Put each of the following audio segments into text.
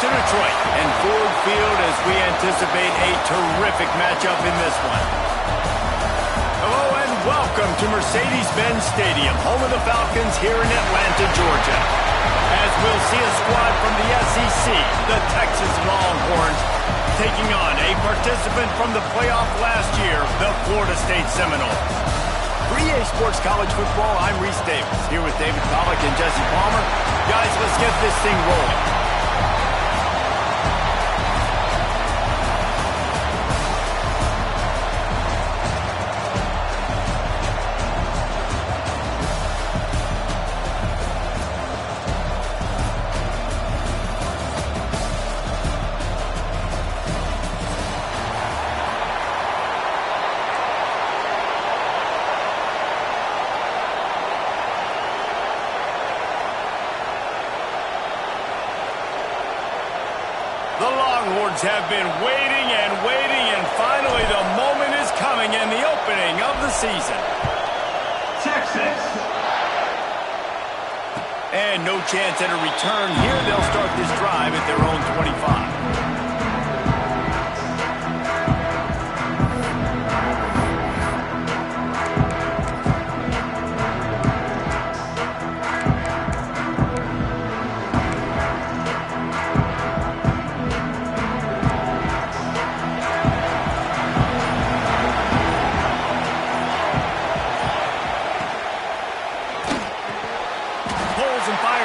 to Detroit and Ford Field as we anticipate a terrific matchup in this one. Hello and welcome to Mercedes-Benz Stadium, home of the Falcons here in Atlanta, Georgia. As we'll see a squad from the SEC, the Texas Longhorns, taking on a participant from the playoff last year, the Florida State Seminoles. For EA Sports College Football, I'm Reese Davis, here with David Pollack and Jesse Palmer. Guys, let's get this thing rolling. The Longhorns have been waiting and finally the moment is coming in the opening of the season. Texas. And no chance at a return here. They'll start this drive at their own 25.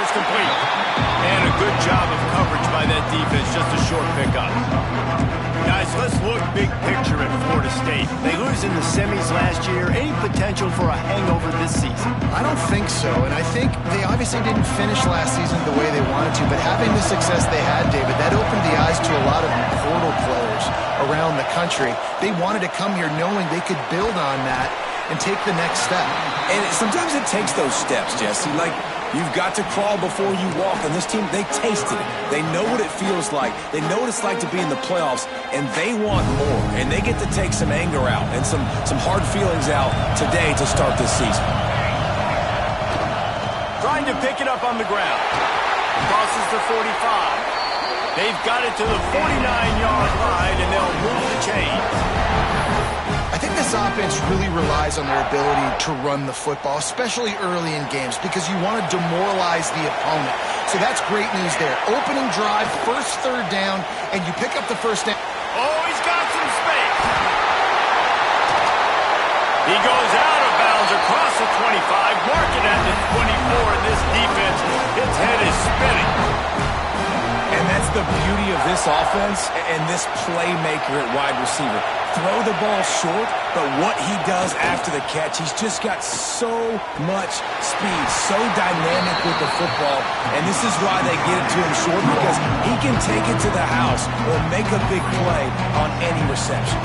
Complete. And a good job of coverage by that defense, just a short pickup. Guys, let's look big picture at Florida State. They lose in the semis last year. Any potential for a hangover this season? I don't think so, and I think they obviously didn't finish last season the way they wanted to, but having the success they had, David, that opened the eyes to a lot of portal players around the country. They wanted to come here knowing they could build on that and take the next step. And sometimes it takes those steps, Jesse. Like, you've got to crawl before you walk. And this team, they tasted it. They know what it feels like. They know what it's like to be in the playoffs, and they want more. And they get to take some anger out and some hard feelings out today to start this season. Trying to pick it up on the ground. Crosses the 45. They've got it to the 49-yard line, and they'll move the chain. I think this offense really relies on their ability to run the football, especially early in games, because you want to demoralize the opponent. So that's great news there. Opening drive, first third down, and you pick up the first down. Oh, he's got some space. He goes out of bounds across the 25, marking at the 24, and this defense, its head is spinning. And that's the beauty of this offense and this playmaker at wide receiver. Throw the ball short, but what he does after the catch, he's just got so much speed, so dynamic with the football, and this is why they get it to him short, because he can take it to the house or make a big play on any reception.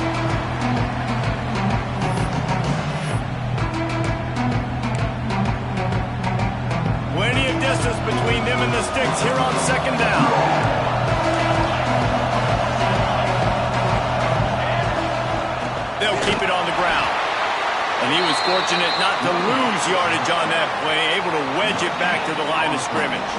Plenty of distance between them and the sticks here on second down. They'll keep it on the ground. And he was fortunate not to lose yardage on that play, able to wedge it back to the line of scrimmage.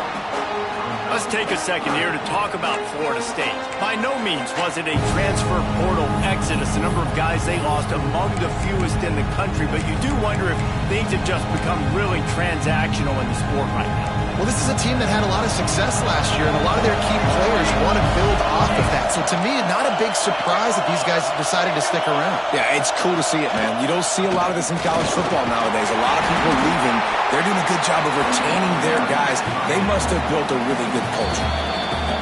Let's take a second here to talk about Florida State. By no means was it a transfer portal exodus. The number of guys they lost among the fewest in the country, but you do wonder if things have just become really transactional in the sport right now. Well, this is a team that had a lot of success last year, and a lot of their key players want to build off of that. So to me, not a big surprise that these guys decided to stick around. Yeah, it's cool to see it, man. You don't see a lot of this in college football nowadays. A lot of people leaving. They're doing a good job of retaining their guys. They must have built a really good culture.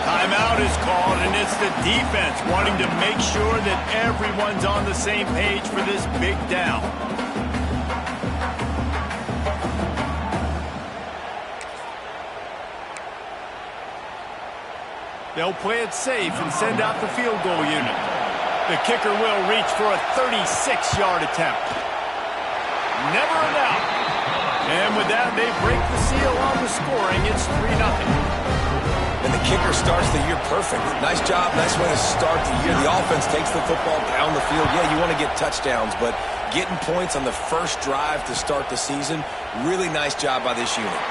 Timeout is called, and it's the defense wanting to make sure that everyone's on the same page for this big down. They'll play it safe and send out the field goal unit. The kicker will reach for a 36-yard attempt. Never a doubt. And with that, they break the seal on the scoring. It's 3-0. And the kicker starts the year perfect. Nice job, nice way to start the year. The offense takes the football down the field. Yeah, you want to get touchdowns, but getting points on the first drive to start the season, really nice job by this unit.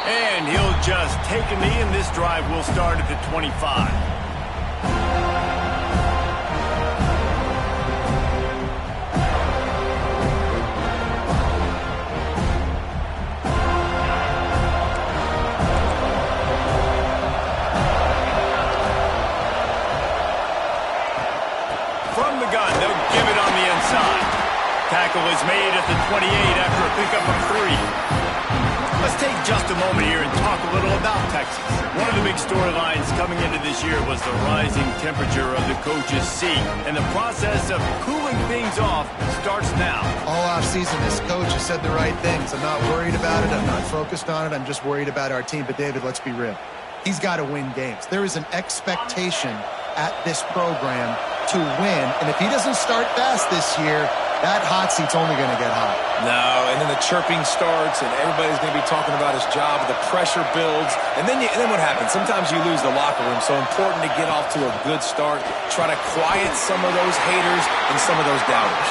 And he'll just take a knee, and this drive will start at the 25. From the gun, they'll give it on the inside. Tackle is made at the 28 after a pickup of 3. Let's take just a moment here and talk a little about Texas. One of the big storylines coming into this year was the rising temperature of the coach's seat, and the process of cooling things off starts now. All offseason, this coach has said the right things. I'm not worried about it. I'm not focused on it. I'm just worried about our team. But, David, let's be real. He's got to win games. There is an expectation at this program to win, and if he doesn't start fast this year, that hot seat's only going to get hot. No, and then the chirping starts, and everybody's going to be talking about his job. The pressure builds, and then what happens? Sometimes you lose the locker room, so important to get off to a good start. Try to quiet some of those haters and some of those doubters.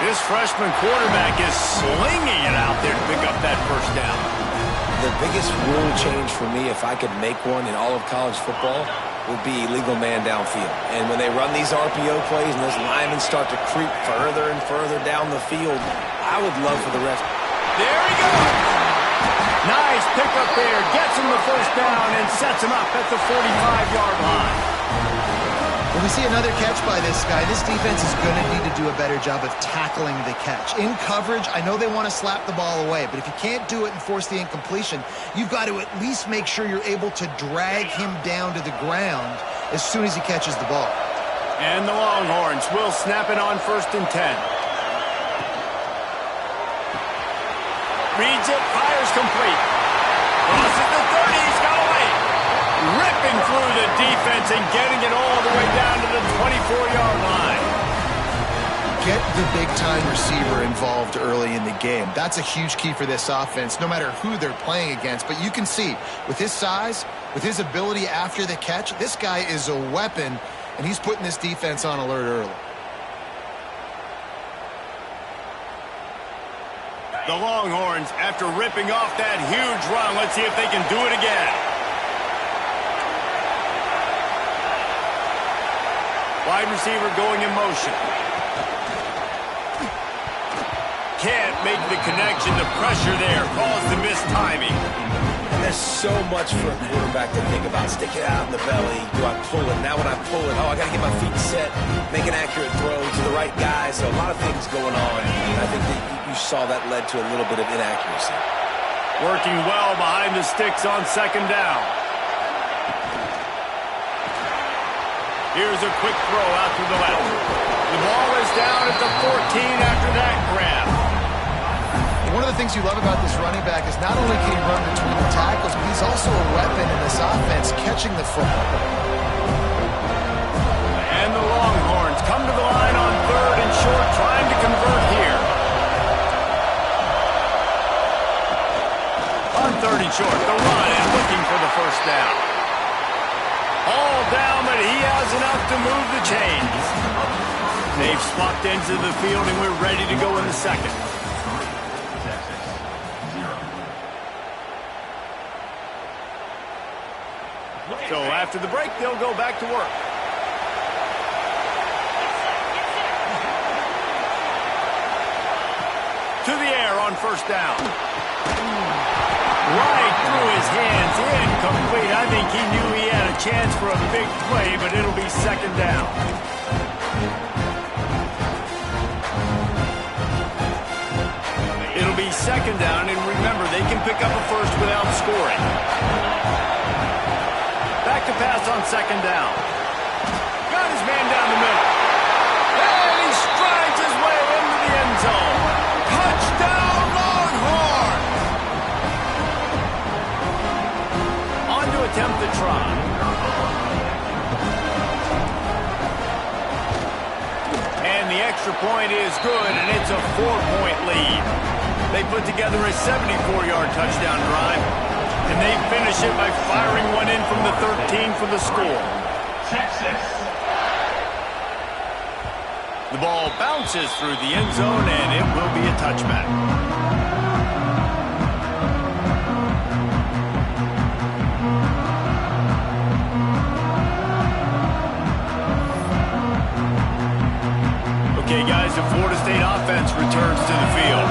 This freshman quarterback is slinging it out there to pick up that first down. The biggest rule change for me, if I could make one in all of college football, would be legal man downfield. And when they run these RPO plays and those linemen start to creep further and further down the field, I would love for the rest. There he goes. Nice pickup there. Gets him the first down and sets him up at the 45-yard line. When we see another catch by this guy, this defense is going to need to do a better job of tackling the catch. In coverage, I know they want to slap the ball away, but if you can't do it and force the incompletion, you've got to at least make sure you're able to drag him down to the ground as soon as he catches the ball. And the Longhorns will snap it on 1st and 10. Reads it, fires complete. Crosses the 30, he's got away. Ripping through the defense and getting it all the way down to the 24-yard line. Get the big-time receiver involved early in the game. That's a huge key for this offense, no matter who they're playing against. But you can see, with his size, with his ability after the catch, this guy is a weapon, and he's putting this defense on alert early. The Longhorns, after ripping off that huge run, let's see if they can do it again. Wide receiver going in motion. Can't make the connection. The pressure there caused the missed timing. And there's so much for a quarterback to think about. Stick it out in the belly. Do I pull it? Now when I pull it, I got to get my feet set, make an accurate throw to the right guy. So a lot of things going on. And I think that you saw that led to a little bit of inaccuracy. Working well behind the sticks on 2nd down. Here's a quick throw out to the left. The ball is down at the 14 after that grab. One of the things you love about this running back is not only can he run between the tackles, but he's also a weapon in this offense, catching the football. And the Longhorns come to the line on 3rd and short, trying to convert here. On 3rd and short, the run and looking for the first down. All down, but he has enough to move the chains. They've swapped into the field, and we're ready to go in the second. So after the break, they'll go back to work. To the air on 1st down. Right through his hands, incomplete. I think he knew he had a chance for a big play, but it'll be 2nd down. It'll be 2nd down, and remember, they can pick up a first without scoring. Back to pass on 2nd down. Got his man down the middle. And he strides his way into the end zone. Touchdown, Longhorns! On to attempt the try. And the extra point is good, and it's a 4-point lead. They put together a 74-yard touchdown drive. And they finish it by firing one in from the 13 for the score. Texas. The ball bounces through the end zone, and it will be a touchback. offense returns to the field.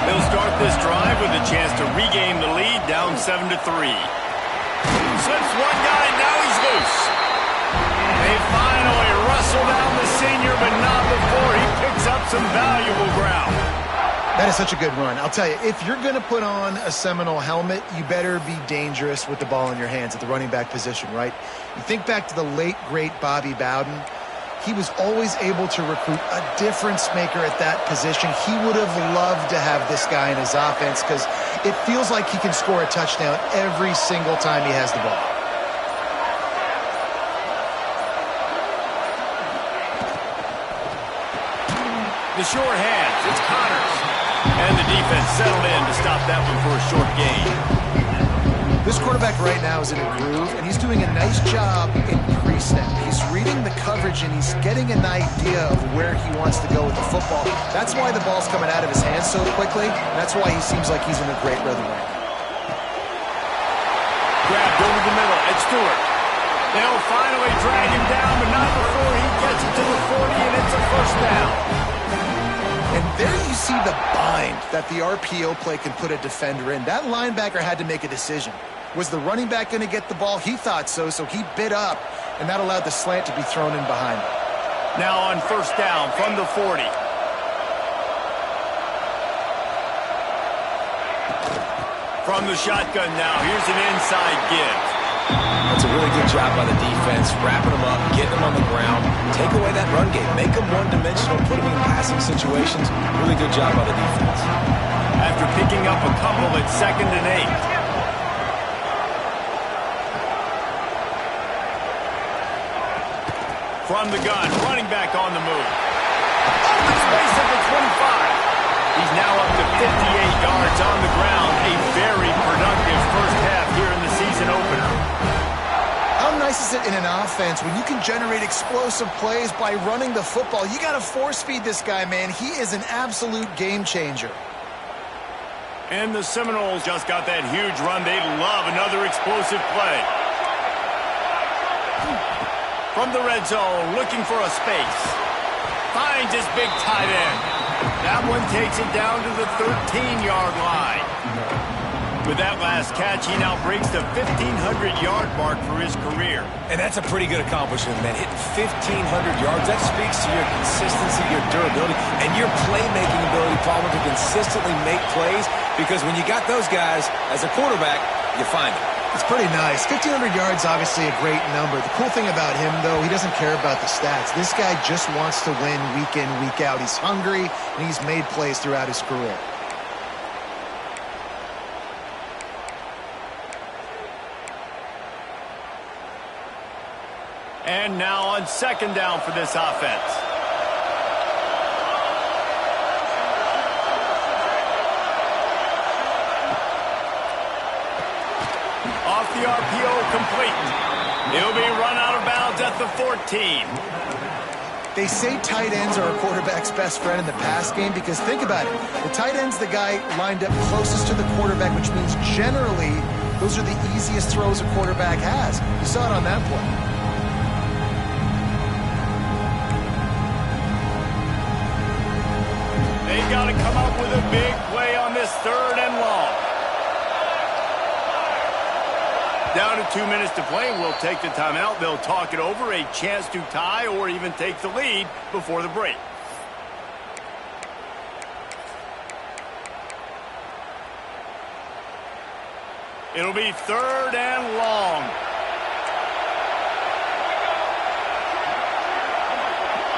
They'll start this drive with a chance to regain the lead, down 7-3. Slips one guy, now he's loose. They finally wrestle down the senior, but not before he picks up some valuable ground. That is such a good run. I'll tell you, if you're going to put on a Seminole helmet, you better be dangerous with the ball in your hands at the running back position, right? You think back to the late, great Bobby Bowden. He was always able to recruit a difference maker at that position. He would have loved to have this guy in his offense because it feels like he can score a touchdown every single time he has the ball. The short hands, it's Connors. And the defense settled in to stop that one for a short gain. This quarterback right now is in a groove, and he's doing a nice job in pre-snap. He's reading the coverage, and he's getting an idea of where he wants to go with the football. That's why the ball's coming out of his hands so quickly, and that's why he seems like he's in a great rhythm right now. Grabbed over the middle at Stewart. They'll finally drag him down, but not before he gets it to the 40, and it's a first down. And there you see the bind that the RPO play can put a defender in. That linebacker had to make a decision. Was the running back going to get the ball? He thought so he bit up, and that allowed the slant to be thrown in behind him. Now on first down from the 40. From the shotgun now, here's an inside give. That's a really good job by the defense, wrapping them up, getting them on the ground, take away that run game, make them one-dimensional, put them in passing situations. Really good job by the defense. After picking up a couple at 2nd and 8. From the gun, running back on the move. Open space at the 25. He's now up to 58 yards on the ground. A very productive first half here in the season opener. How nice is it in an offense when you can generate explosive plays by running the football? You got to force feed this guy, man. He is an absolute game changer. And the Seminoles just got that huge run. They love another explosive play. From the red zone, looking for a space. Finds his big tight end. That one takes it down to the 13-yard line. With that last catch, he now breaks the 1,500-yard mark for his career. And that's a pretty good accomplishment, man. Hitting 1,500 yards, that speaks to your consistency, your durability, and your playmaking ability, Palmer, to consistently make plays. Because when you got those guys as a quarterback, you find them. It's pretty nice. 1,500 yards, obviously a great number. The cool thing about him, though, he doesn't care about the stats. This guy just wants to win week in, week out. He's hungry, and he's made plays throughout his career. And now on 2nd down for this offense. Off the RPO, complete. He'll be run out of bounds at the 14. They say tight ends are a quarterback's best friend in the pass game because think about it. The tight end's the guy lined up closest to the quarterback, which means generally those are the easiest throws a quarterback has. You saw it on that play. They've got to come up with a big play on this 3rd and long. Down to 2 minutes to play. We'll take the timeout. They'll talk it over. A chance to tie or even take the lead before the break. It'll be 3rd and long.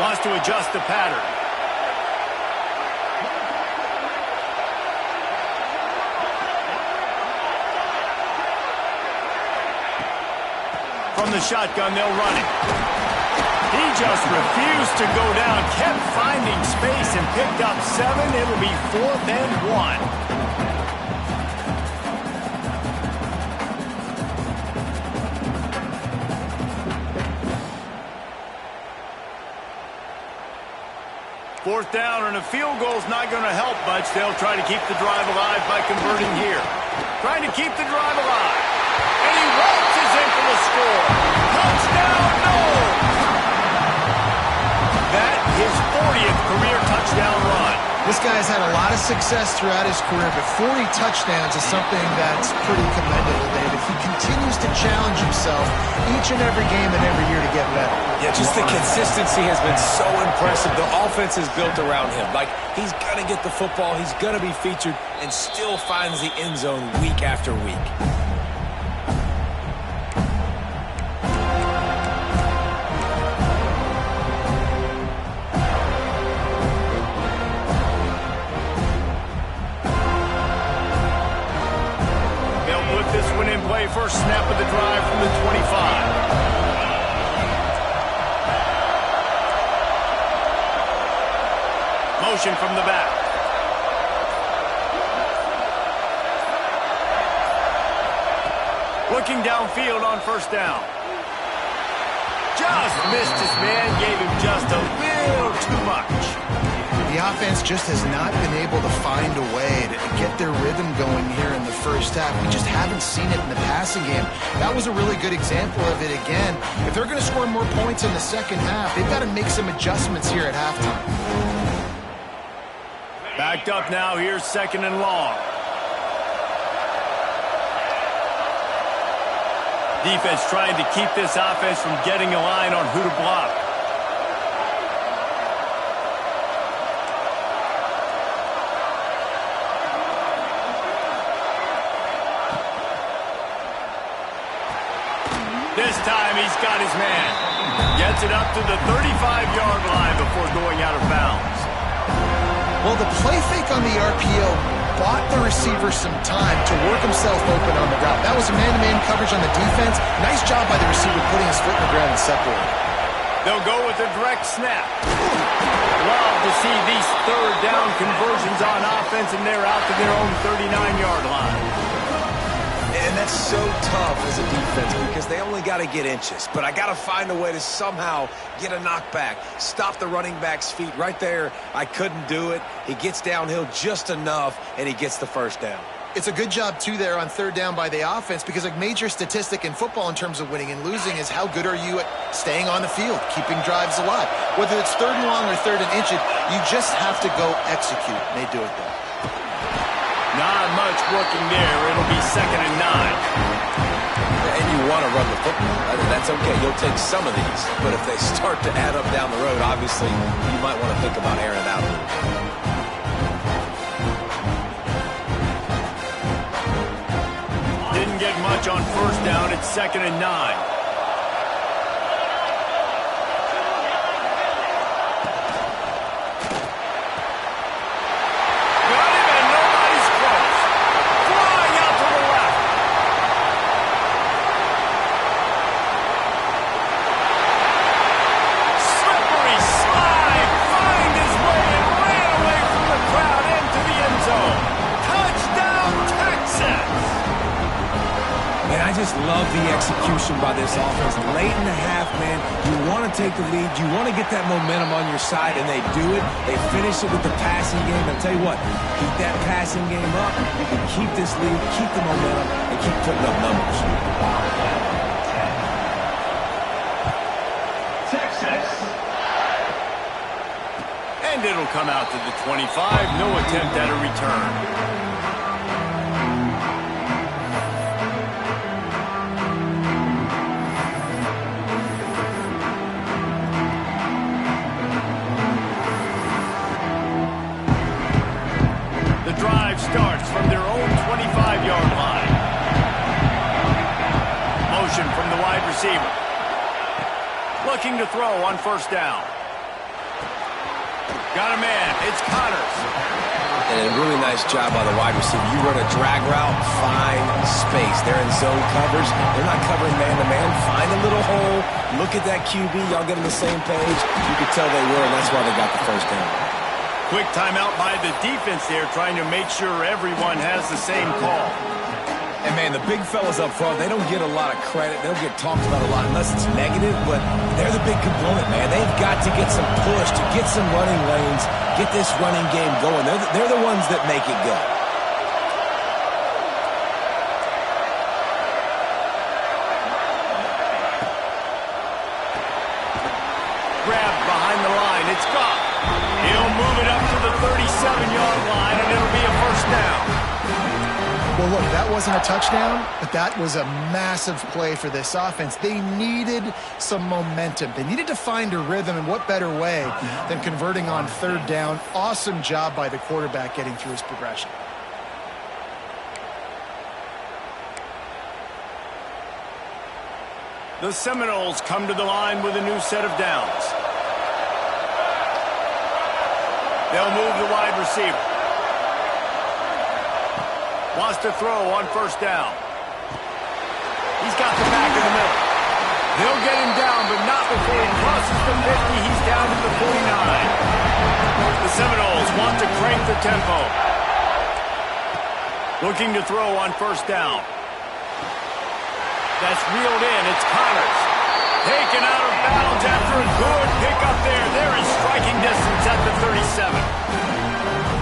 Wants to adjust the pattern. From the shotgun, they'll run it. He just refused to go down, kept finding space and picked up 7. It'll be 4th and 1. Fourth down, and a field goal's not going to help much. They'll try to keep the drive alive by converting here. Trying to keep the drive alive. And he waltzes in for the score. Touchdown, no! That his 40th career touchdown run. of success throughout his career, but 40 touchdowns is something that's pretty commendable, David. He continues to challenge himself each and every game and every year to get better. Yeah, just the consistency has been so impressive. The offense is built around him. Like, he's going to get the football, he's going to be featured, and still finds the end zone week after week. This one in play, first snap of the drive from the 25. Motion from the back. Looking downfield on first down. Just missed his man, gave him just a little too much. The offense just has not been able to find a way to get their rhythm going here in the first half. We just haven't seen it in the passing game. That was a really good example of it again. If they're going to score more points in the second half, they've got to make some adjustments here at halftime. Backed up now, here's second and long. Defense trying to keep this offense from getting a line on who to block. This time he's got his man. Gets it up to the 35-yard line before going out of bounds. Well, the play fake on the RPO bought the receiver some time to work himself open on the route. That was a man-to-man coverage on the defense. Nice job by the receiver putting his foot in the ground and separating. They'll go with a direct snap. Love to see these third down conversions on offense, and they're out to their own 39-yard line. And that's so tough as a defense because they only got to get inches. But I got to find a way to somehow get a knockback, stop the running back's feet. Right there, I couldn't do it. He gets downhill just enough, and he gets the first down. It's a good job, too, there on third down by the offense because a major statistic in football in terms of winning and losing is how good are you at staying on the field, keeping drives alive. Whether it's third and long or third and inches, you just have to go execute, and they do it there. Not much working there. It'll be second and 9. And you want to run the football. That's okay. You'll take some of these. But if they start to add up down the road, obviously, you might want to think about airing it out a little bit. Didn't get much on first down. It's second and 9. Love the execution by this offense. Late in the half, man, you want to take the lead. You want to get that momentum on your side, and they do it. They finish it with the passing game. I'll tell you what, keep that passing game up. You can keep this lead, keep the momentum, and keep putting up numbers. Texas. And it'll come out to the 25. No attempt at a return. Starts from their own 25-yard line. Motion from the wide receiver. Looking to throw on first down. Got a man. It's Connors. And a really nice job by the wide receiver. You run a drag route, find space. They're in zone coverage. They're not covering man-to-man. Find a little hole. Look at that QB. Y'all get on the same page. You could tell they were, and that's why they got the first down. Quick timeout by the defense there, trying to make sure everyone has the same call. And, man, the big fellas up front, they don't get a lot of credit. They don't get talked about a lot unless it's negative, but they're the big component, man. They've got to get some push, to get some running lanes, get this running game going. They're the ones that make it go. Grabbed behind the line. It's gone. He'll move it up to the 37-yard line, and it'll be a first down. Well, look, that wasn't a touchdown, but that was a massive play for this offense. They needed some momentum. They needed to find a rhythm, and what better way than converting on third down. Awesome job by the quarterback getting through his progression. The Seminoles come to the line with a new set of downs. They'll move the wide receiver. Wants to throw on first down. He's got the back in the middle. They'll get him down, but not before he crosses the 50. He's down to the 49. The Seminoles want to crank the tempo. Looking to throw on first down. That's reeled in. It's Connors. Taken out of bounds after a good pickup there. They're in striking distance at the 37.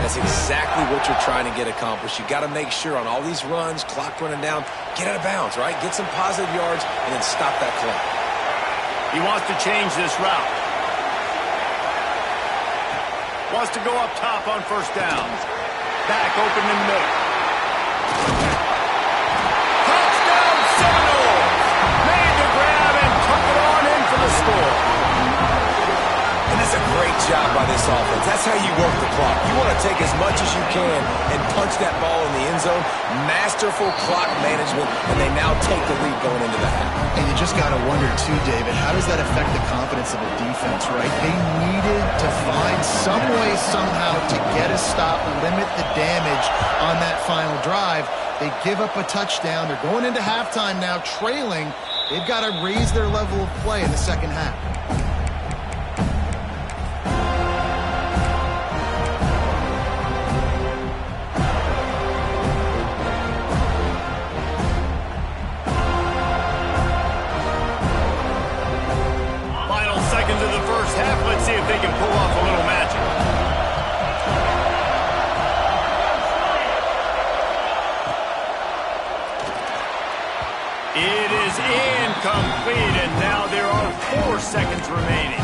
That's exactly what you're trying to get accomplished. You got to make sure on all these runs, clock running down, get out of bounds, right? Get some positive yards and then stop that clock. He wants to change this route. Wants to go up top on first down. Back open in the middle. Touchdown Seminoles! Made the grab and took it on in for the score. And that's a great job by this offense. That's how you work the clock. You want to take as much as you can and punch that ball in the end zone. Masterful clock management, and they now take the lead going into the half. And you just got to wonder, too, David, how does that affect the confidence of the defense, right? They needed to find some way, somehow, to get a stop, limit the damage on that final drive. They give up a touchdown. They're going into halftime now, trailing. They've got to raise their level of play in the second half. Let's see if they can pull off a little magic. It is incomplete, and now there are 4 seconds remaining.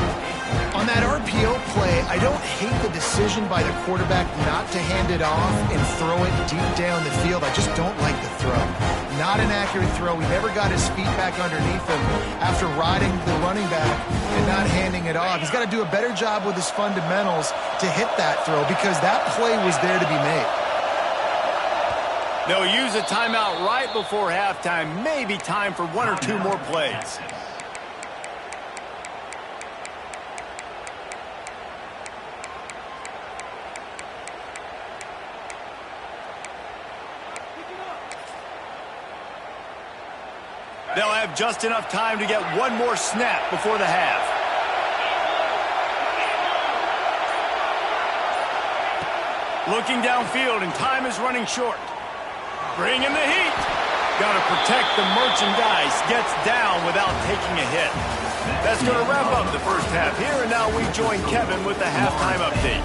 On that RPO play, I don't hate the decision by the quarterback not to hand it off and throw it deep down the field. I just don't like the throw. Not an accurate throw. He never got his feet back underneath him after riding the running back and not handing it off. He's got to do a better job with his fundamentals to hit that throw because that play was there to be made. They'll use a timeout right before halftime. Maybe time for 1 or 2 more plays. They'll have just enough time to get 1 more snap before the half. Looking downfield, and time is running short. Bring in the heat. Got to protect the merchandise. Gets down without taking a hit. That's going to wrap up the first half here, and now we join Kevin with the halftime update.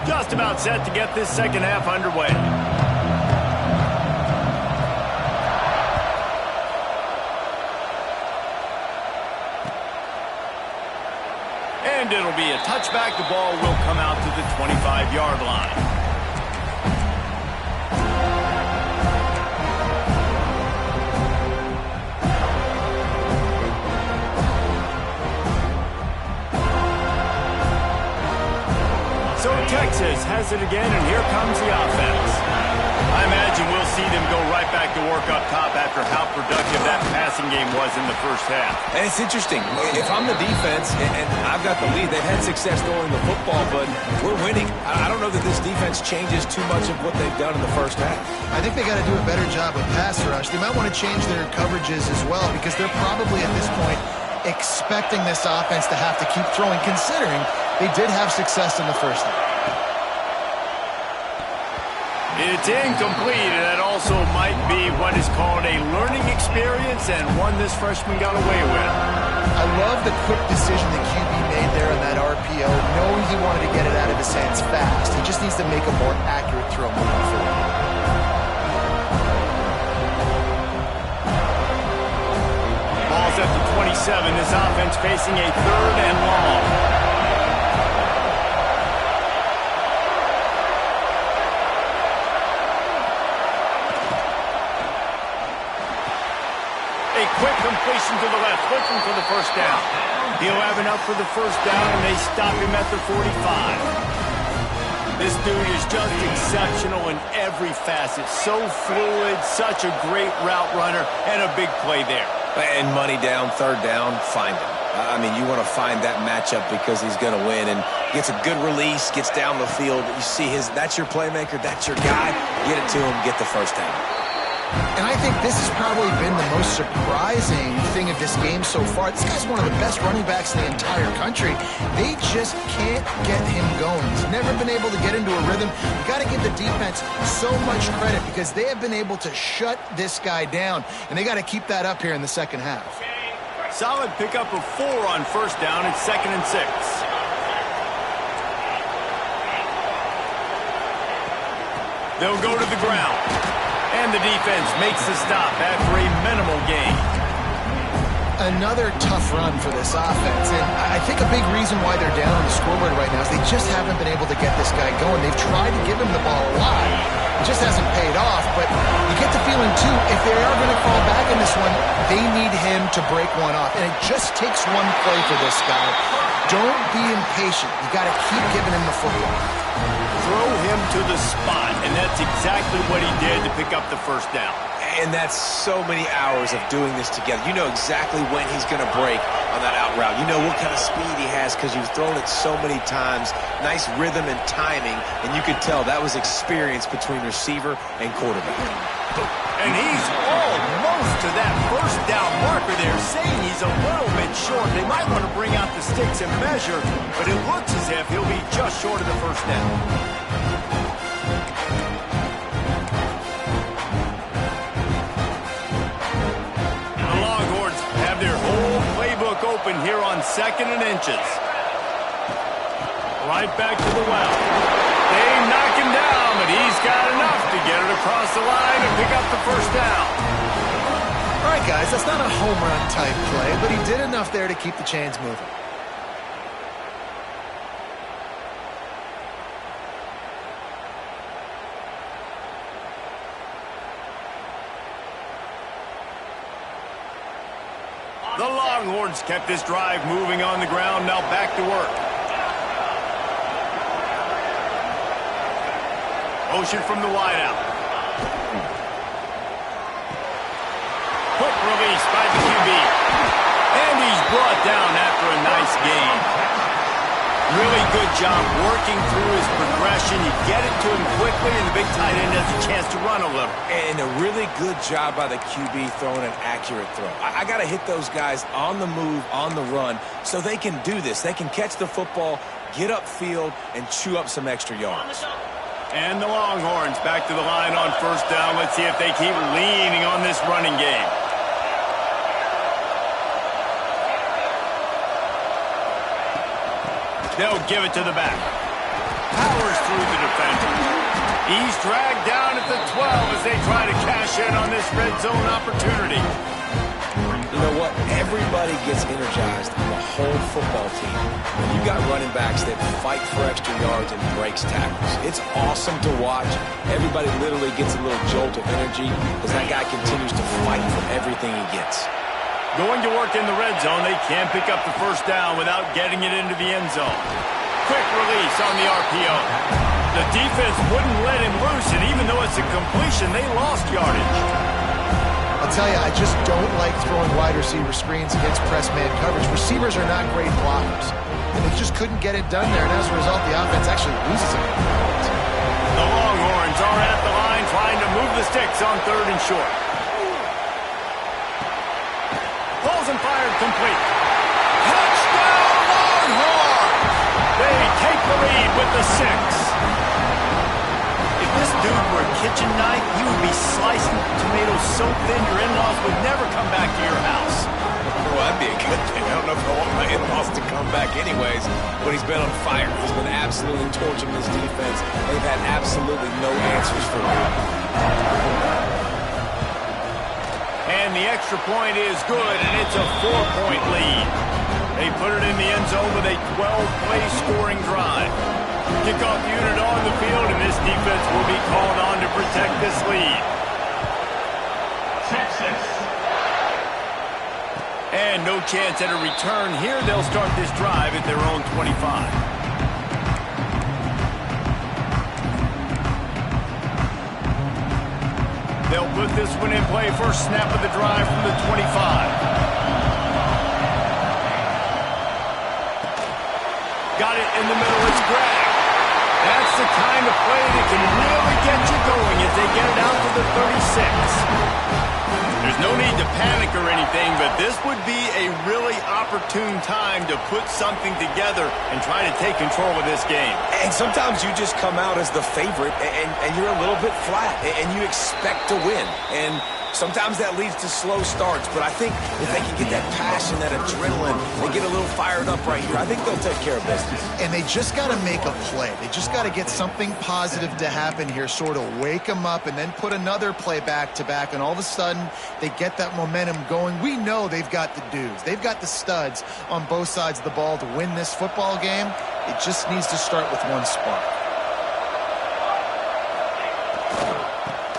Just about set to get this second half underway. And it'll be a touchback. The ball will come out to the 25-yard line. So Texas has it again, and here comes the offense. I imagine we'll see them go right back to work up top after how productive that passing game was in the first half. And it's interesting. If I'm the defense and I've got the lead, they've had success throwing the football, but we're winning. I don't know that this defense changes too much of what they've done in the first half. I think they got to do a better job with pass rush. They might want to change their coverages as well because they're probably at this point expecting this offense to have to keep throwing, considering they did have success in the first half. It's incomplete, and that also might be what is called a learning experience and one this freshman got away with. I love the quick decision that QB made there on that RPO, knowing he wanted to get it out of his hands fast. He just needs to make a more accurate throw moving forward. Ball's at the 27. 7, this offense facing a 3rd and long. A quick completion to the left, looking for the first down. He'll have enough for the first down, and they stop him at the 45. This dude is just exceptional in every facet. So fluid, such a great route runner, and a big play there. And money down, 3rd down, find him. I mean, you want to find that matchup because he's going to win, and gets a good release, gets down the field. You see that's your playmaker, that's your guy. Get it to him, get the first down. And I think this has probably been the most surprising thing of this game so far. This guy's one of the best running backs in the entire country. They just can't get him going. He's never been able to get into a rhythm. You got to give the defense so much credit because they have been able to shut this guy down, and they got to keep that up here in the second half. Solid pickup of 4 on first down. It's 2nd and 6. They'll go to the ground. And the defense makes the stop after a minimal gain. Another tough run for this offense, and I think a big reason why they're down on the scoreboard right now is they just haven't been able to get this guy going. They've tried to give him the ball a lot. It just hasn't paid off, but you get the feeling, too, if they are going to fall back in this one, they need him to break one off, and it just takes one play for this guy. Don't be impatient. You got to keep giving him the football. Throw him to the spot, and that's exactly what he did to pick up the first down. And that's so many hours of doing this together. You know exactly when he's going to break on that out route. You know what kind of speed he has because you've thrown it so many times. Nice rhythm and timing, and you could tell that was experience between receiver and quarterback. And he's almost to that first down marker there, saying he's a little bit short. They might want to bring out the sticks and measure, but it looks as if he'll be just short of the first down. The Longhorns have their whole playbook open here on 2nd and inches. Right back to the well. They knock him down, but he's got enough to get it across the line and pick up the first down. All right, guys, that's not a home run type play, but he did enough there to keep the chains moving. The Longhorns kept this drive moving on the ground, now back to work. Motion from the wideout. Quick release by the QB. And he's brought down after a nice gain. Really good job working through his progression. You get it to him quickly, and the big tight end has a chance to run a little. And a really good job by the QB throwing an accurate throw. I got to hit those guys on the move, on the run, so they can do this. They can catch the football, get upfield, and chew up some extra yards. And the Longhorns back to the line on first down. Let's see if they keep leaning on this running game. They'll give it to the back. Powers through the defender. He's dragged down at the 12 as they try to cash in on this red zone opportunity. You know what? Everybody gets energized on the whole football team. When you got running backs that fight for extra yards and breaks tackles. It's awesome to watch. Everybody literally gets a little jolt of energy as that guy continues to fight for everything he gets. Going to work in the red zone, they can't pick up the first down without getting it into the end zone. Quick release on the RPO. The defense wouldn't let him loose, and even though it's a completion, they lost yardage. I'll tell you, I just don't like throwing wide receiver screens against press man coverage. Receivers are not great blockers, and they just couldn't get it done there, and as a result, the offense actually loses it. The Longhorns are at the line trying to move the sticks on 3rd and short. Pulls and fired complete. Touchdown Longhorns! They take the lead with the 6. If this dude were a kitchen knife, you would be slicing tomatoes so thin your in-laws would never come back to your house. Well, that'd be a good thing. I don't know if I want my in-laws to come back anyways, but he's been on fire. He's been absolutely torching this defense. They've had absolutely no answers for him. And the extra point is good, and it's a 4-point lead. They put it in the end zone with a 12-play scoring drive. Kickoff unit on the field, and this defense will be called on to protect this lead. Texas. And no chance at a return here. They'll start this drive at their own 25. They'll put this one in play. First snap of the drive from the 25. Got it in the middle. It's Greg. That's the kind of play that can really get you going as they get it out to the 36. There's no need to panic or anything, but this would be a really opportune time to put something together and try to take control of this game. And sometimes you just come out as the favorite, and you're a little bit flat, and you expect to win. And sometimes that leads to slow starts, but I think if they can get that passion, that adrenaline, they get a little fired up right here, I think they'll take care of business. And they just got to make a play. They just got to get something positive to happen here, sort of wake them up and then put another play back-to-back, and all of a sudden they get that momentum going. We know they've got the dudes. They've got the studs on both sides of the ball to win this football game. It just needs to start with one spark.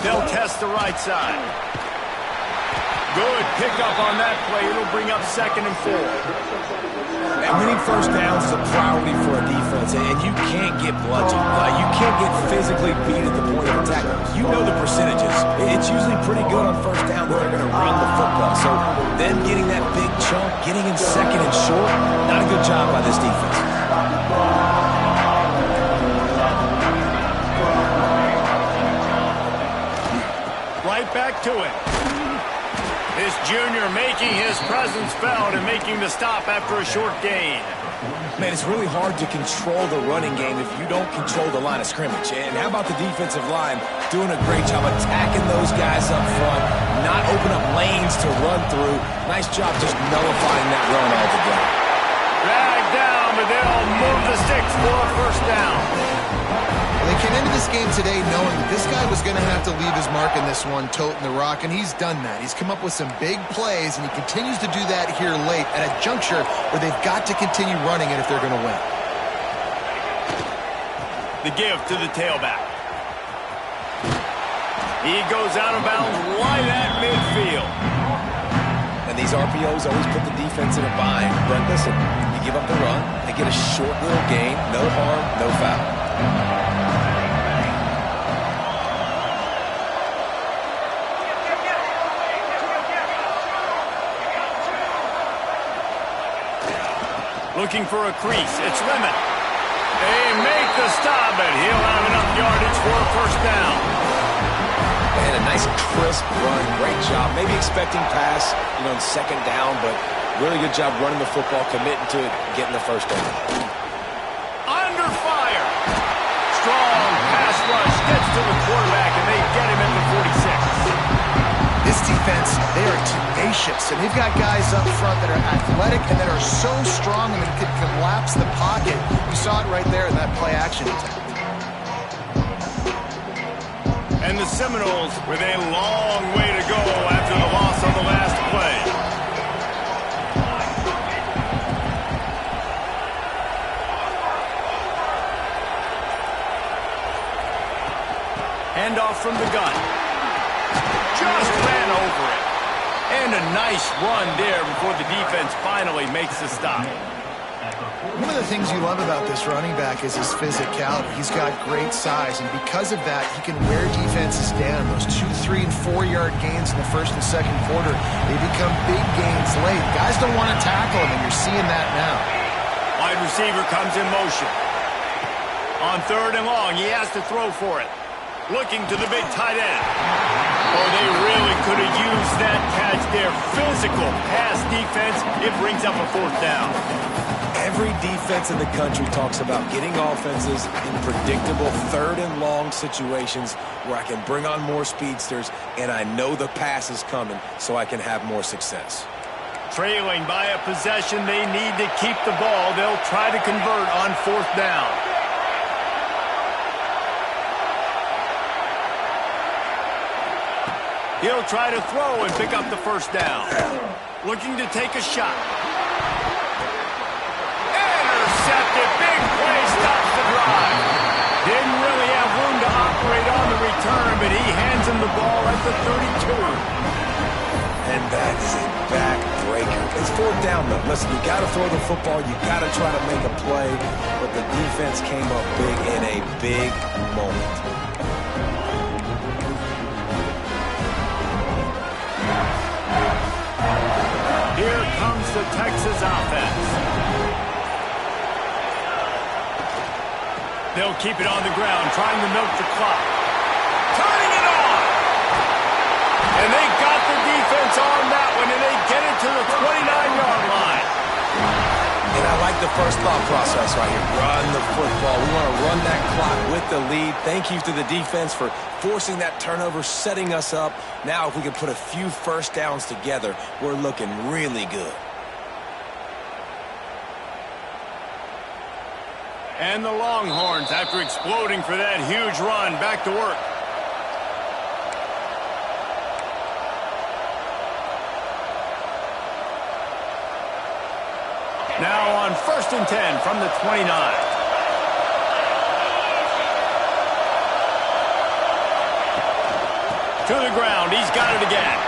They'll test the right side. Good pickup on that play. It'll bring up 2nd and 4. And winning first downs is a priority for a defense, and you can't get bludgeoned. You can't get physically beat at the point of attack. You know the percentages. It's usually pretty good on first down that they're going to run the football. So then getting that big chunk, getting in 2nd and short, not a good job by this defense. Right back to it. This junior making his presence felt and making the stop after a short gain. Man, it's really hard to control the running game if you don't control the line of scrimmage. And how about the defensive line doing a great job attacking those guys up front, not open up lanes to run through. Nice job just nullifying that run altogether. Dragged down, but they'll move the sticks for a first down. They came into this game today knowing that this guy was going to have to leave his mark in this one, toting the rock, and he's done that. He's come up with some big plays, and he continues to do that here late at a juncture where they've got to continue running it if they're going to win. The give to the tailback. He goes out of bounds right at midfield. And these RPOs always put the defense in a bind. But listen, you give up the run, they get a short little gain, no harm, no foul. Looking for a crease. It's Lemon. They make the stop, but he'll have enough yardage for a first down. And a nice crisp run. Great job. Maybe expecting pass, in 2nd down, but really good job running the football, committing to it, getting the first down. Under fire. Strong pass rush gets to the quarterback, and they get him at the 46. This defense, they are tenacious, and they've got guys up front that are athletic and that are so strong and that can collapse the pocket. You saw it right there in that play-action attempt. And the Seminoles with a long way to go after the loss on the last play. Handoff from the gun. Just ran over it. And a nice run there before the defense finally makes the stop. One of the things you love about this running back is his physicality. He's got great size, and because of that, he can wear defenses down. Those 2, 3, and 4-yard gains in the first and second quarter, they become big gains late. Guys don't want to tackle him, and you're seeing that now. Wide receiver comes in motion. On 3rd and long, he has to throw for it. Looking to the big tight end. Oh, they really could have used that catch there. Physical pass defense. It brings up a 4th down. Every defense in the country talks about getting offenses in predictable 3rd and long situations where I can bring on more speedsters and I know the pass is coming so I can have more success. Trailing by a possession, they need to keep the ball. They'll try to convert on 4th down. He'll try to throw and pick up the first down. Looking to take a shot. Intercepted. Big play stops the drive. Didn't really have room to operate on the return, but he hands him the ball at the 32. And that is a backbreaker. It's fourth down, though. Listen, you got to throw the football. You got to try to make a play. But the defense came up big in a big moment. Here comes the Texas offense. They'll keep it on the ground, trying to milk the clock. Turning it on! And they got the defense on that one, and they get it to the 29-yard line. And I like the first thought process right here. Run the football. We want to run that clock with the lead. Thank you to the defense for forcing that turnover, setting us up. Now if we can put a few first downs together, we're looking really good. And the Longhorns, after exploding for that huge run, back to work. Now on 1st and 10 from the 29. To the ground, he's got it again.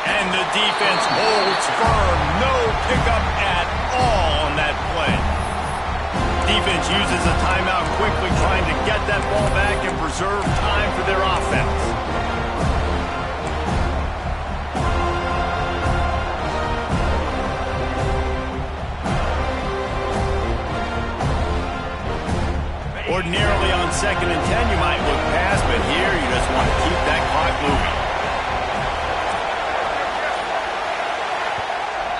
And the defense holds firm. No pickup at all on that play. Defense uses a timeout quickly, trying to get that ball back and preserve time for their offense. Ordinarily on 2nd and 10, you might look past, but here you just want to keep that clock moving.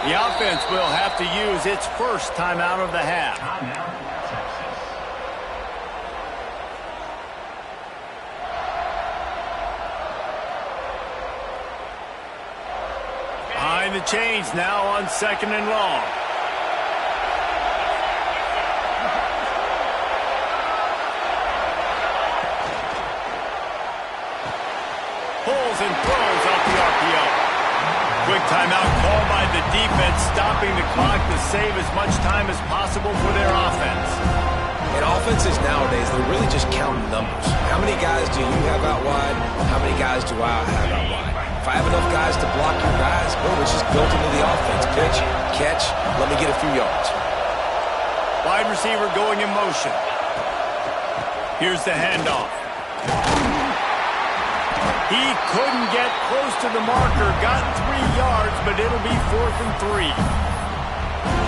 The offense will have to use its first timeout of the half. Behind the chains now on 2nd and long. Pulls and throws off the RPO. Quick timeout called by the defense, stopping the clock to save as much time as possible for their offense. And offenses nowadays, they're really just counting numbers. How many guys do you have out wide? How many guys do I have out wide? If I have enough guys to block your guys, well, it's just built into the offense. Pitch, catch, let me get a few yards. Wide receiver going in motion. Here's the handoff. He couldn't get close to the marker, got 3 yards, but it'll be 4th and 3.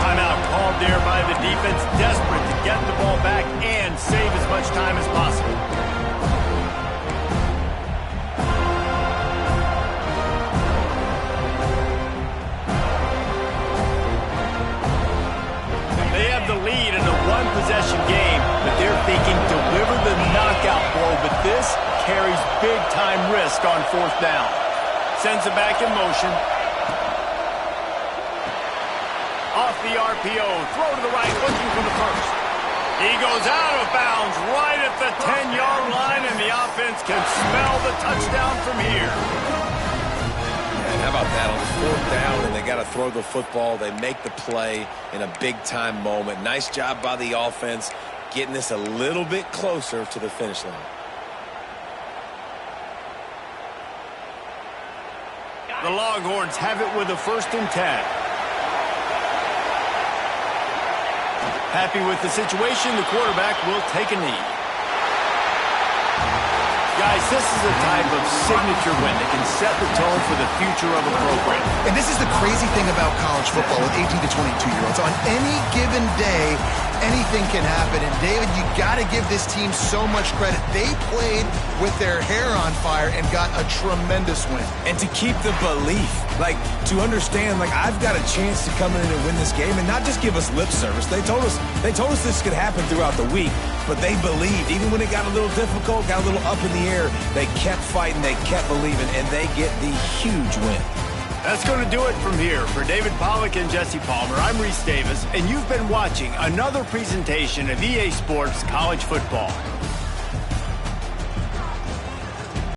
Timeout called there by the defense, desperate to get the ball back and save as much time as possible. They have the lead in a one-possession game, but they're thinking deliver the knockout blow, but this carries big-time risk on 4th down. Sends it back in motion. Off the RPO, throw to the right, looking for the first. He goes out of bounds right at the 10-yard line, and the offense can smell the touchdown from here. And how about that on 4th down, and they got to throw the football. They make the play in a big-time moment. Nice job by the offense, getting this a little bit closer to the finish line. The Longhorns have it with a 1st and 10. Happy with the situation, the quarterback will take a knee. Guys, this is a type of signature win that can set the tone for the future of a program. And this is the crazy thing about college football with 18 to 22-year-olds. On any given day, anything can happen. And, David, you got to give this team so much credit. They played with their hair on fire and got a tremendous win. And to keep the belief, like, to understand, like, I've got a chance to come in and win this game and not just give us lip service. They told us this could happen throughout the week, but they believed. Even when it got a little difficult, got a little up in the air, they kept fighting, they kept believing, and they get the huge win. That's going to do it from here. For David Pollack and Jesse Palmer, I'm Reese Davis, and you've been watching another presentation of EA Sports College Football.